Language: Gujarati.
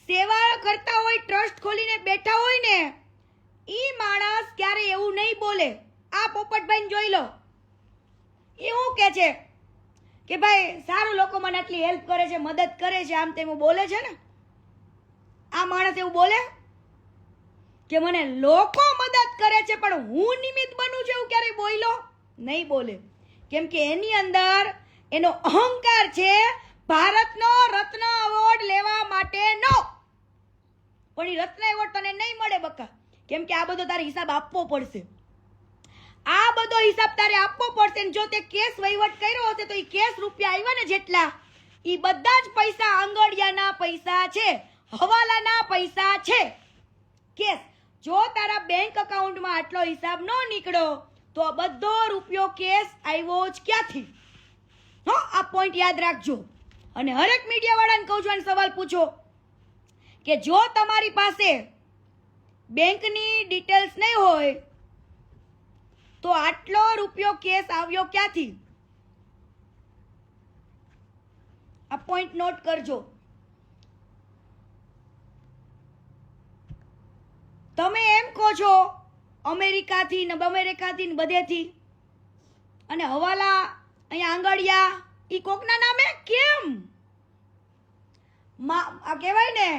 સેવા કરતા હોય, ટ્રસ્ટ ખોલીને બેઠા હોય ને, ઈ માણસ ક્યારે એવું નહીં બોલે. આ પોપટભાઈને જોઈ લો, એવું કે છે કે ભાઈ સારું, લોકો મને આટલી હેલ્પ કરે છે, મદદ કરે છે, આમ તેમ બોલે છે ને. આ માણસ એવું બોલે કે મને લોકો મદદ કરે છે પણ હું નિમિત્ત બનું છું, એવું ક્યારે બોલ્યો નહીં? બોલે. કેમ કે એની અંદર એનો અહંકાર છે ભારતનો રત્ન એવોર્ડ લેવા માટેનો. પણ એ રત્ન એવોર્ડ તને નહીં મળે બકા, કેમ કે આ બધો તારે હિસાબ આપવો પડશે. આ બધો હિસાબ તારે આપવો પડશે. જો તે કેસ વહીવટ કર્યો હશે તો એ કેસ રૂપિયા આવ્યા ને જેટલા, એ બધા જ પૈસા આંગળિયાના પૈસા છે, હવાલાના પૈસા છે. કેસ જો તારા બેંક અકાઉન્ટમાં આટલો હિસાબ ન નીકળ્યો તો આ બધો રૂપિયો કેસ આવ્યો જ ક્યાંથી? આ પોઈન્ટ યાદ રાખજો. અને હરેક મીડિયા વાળાને કહું છું, સવાલ પૂછો કે જો તમારી પાસે બેંકની ડિટેલ્સ નહીં હોય તો આટલો રૂપિયો કેસ આવ્યો ક્યાંથી? આ પોઈન્ટ નોટ કરજો. તમે એમ કહો છો અમેરિકાથી ને બધેથી, અને હવાલા અહીંયા આંગળિયા ઈ કોકના નામે કેમ? આ કહેવાય ને